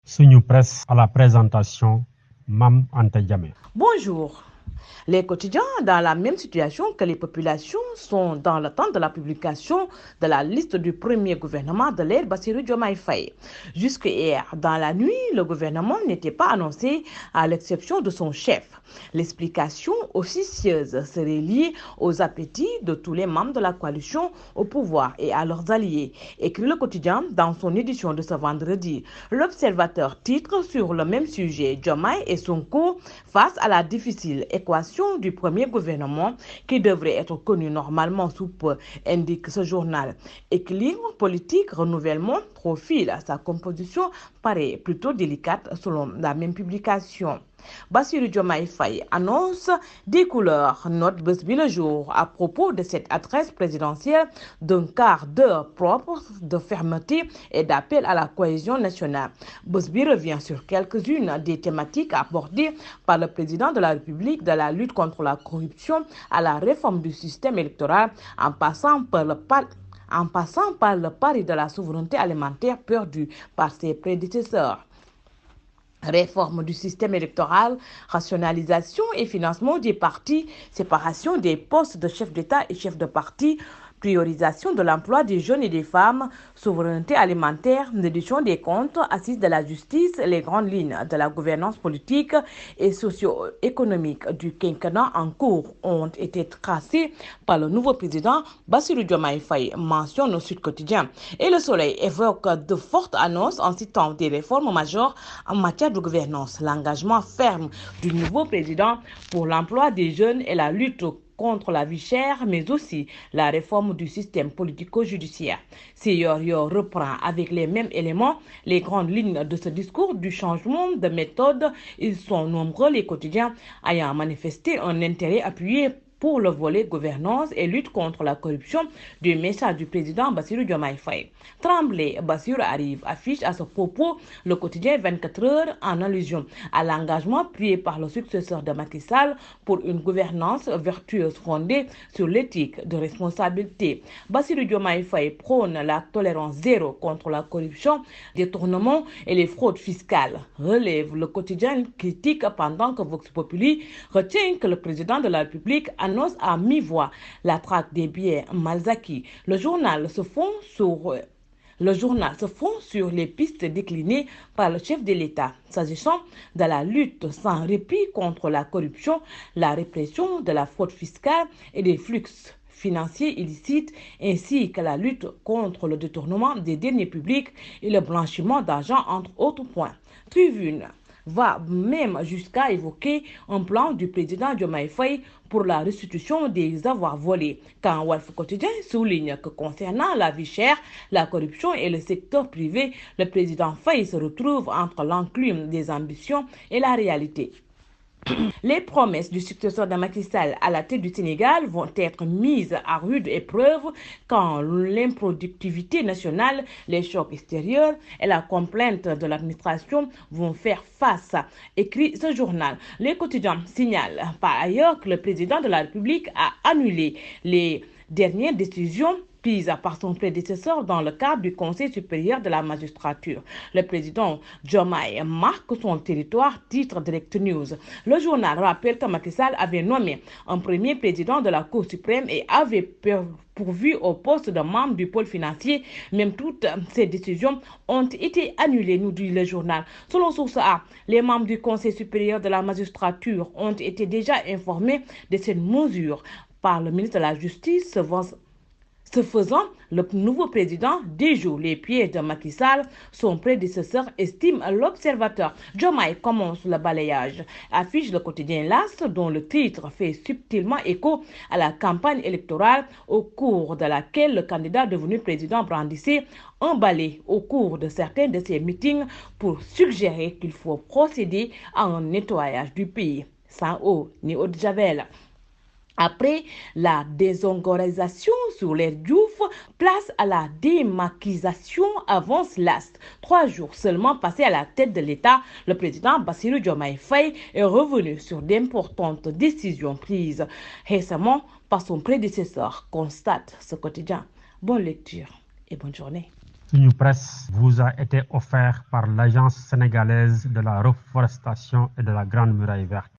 Suñu Presse à la présentation, Mam Anta Diamé. Bonjour. Les quotidiens dans la même situation que les populations sont dans l'attente de la publication de la liste du premier gouvernement de l'ère Bassirou Diomaye Faye. Jusque hier, dans la nuit, le gouvernement n'était pas annoncé à l'exception de son chef. L'explication officieuse serait liée aux appétits de tous les membres de la coalition au pouvoir et à leurs alliés, écrit le quotidien dans son édition de ce vendredi. L'Observateur titre sur le même sujet Diomaye et Sonko face à la difficile équation du premier gouvernement qui devrait être connu normalement sous peu, indique ce journal. Équilibre politique, renouvellement, profil, sa composition paraît plutôt délicate selon la même publication. Bassirou Diomaye Faye annonce des couleurs, note Bës Bi Le Jour à propos de cette adresse présidentielle d'un quart d'heure propre de fermeté et d'appel à la cohésion nationale. Bës Bi revient sur quelques-unes des thématiques abordées par le président de la République, de la lutte contre la corruption à la réforme du système électoral en passant par le pari de la souveraineté alimentaire perdu par ses prédécesseurs. Réforme du système électoral, rationalisation et financement des partis, séparation des postes de chef d'État et chef de parti, priorisation de l'emploi des jeunes et des femmes, souveraineté alimentaire, réduction des comptes, assise de la justice, les grandes lignes de la gouvernance politique et socio-économique du quinquennat en cours ont été tracées par le nouveau président Bassirou Diomaye Faye, mentionne au Sud Quotidien. Et Le Soleil évoque de fortes annonces en citant des réformes majeures en matière de gouvernance, l'engagement ferme du nouveau président pour l'emploi des jeunes et la lutte contre la vie chère, mais aussi la réforme du système politico-judiciaire. Yor reprend avec les mêmes éléments les grandes lignes de ce discours du changement de méthode. Ils sont nombreux les quotidiens ayant manifesté un intérêt appuyé pour le volet gouvernance et lutte contre la corruption du message du président Bassirou Diomaye Faye. Tremblay, Bassirou arrive, affiche à ce propos le quotidien 24 heures en allusion à l'engagement pris par le successeur de Macky Sall pour une gouvernance vertueuse fondée sur l'éthique de responsabilité. Bassirou Diomaye Faye prône la tolérance zéro contre la corruption, détournement et les fraudes fiscales. Relève le quotidien critique pendant que Vox Populi retient que le président de la République annonce à mi-voix la traque des biens mal acquis. Le journal se fonde sur les pistes déclinées par le chef de l'État, s'agissant de la lutte sans répit contre la corruption, la répression de la fraude fiscale et des flux financiers illicites, ainsi que la lutte contre le détournement des deniers publics et le blanchiment d'argent, entre autres points. Tribune va même jusqu'à évoquer un plan du président Diomaye Faye pour la restitution des avoirs volés, quand Walf Quotidien souligne que concernant la vie chère, la corruption et le secteur privé, le président Faye se retrouve entre l'enclume des ambitions et la réalité. Les promesses du successeur de Macky Sall à la tête du Sénégal vont être mises à rude épreuve quand l'improductivité nationale, les chocs extérieurs et la complainte de l'administration vont faire face, écrit ce journal. Les quotidiens signalent par ailleurs que le président de la République a annulé les dernières décisions prise par son prédécesseur dans le cadre du Conseil supérieur de la magistrature. Le président Diomaye marque son territoire, titre Direct News. Le journal rappelle que Macky Sall avait nommé un premier président de la Cour suprême et avait pourvu au poste de membre du pôle financier. Même toutes ces décisions ont été annulées, nous dit le journal. Selon Source A, les membres du Conseil supérieur de la magistrature ont été déjà informés de cette mesure par le ministre de la Justice. Ce faisant, le nouveau président déjoue les pieds de Macky Sall. Son prédécesseur estime l'Observateur. Diomaye commence le balayage. Affiche le quotidien L'As, dont le titre fait subtilement écho à la campagne électorale au cours de laquelle le candidat devenu président brandissait un balai au cours de certains de ses meetings pour suggérer qu'il faut procéder à un nettoyage du pays, sans eau ni eau de javel. Après la désongorisation sur les Diouf, place à la démaquisation, avance L'As. 3 jours seulement passés à la tête de l'État, le président Bassirou Diomaye Faye est revenu sur d'importantes décisions prises récemment par son prédécesseur, constate ce quotidien. Bonne lecture et bonne journée. Une presse vous a été offert par l'Agence sénégalaise de la reforestation et de la Grande Muraille Verte.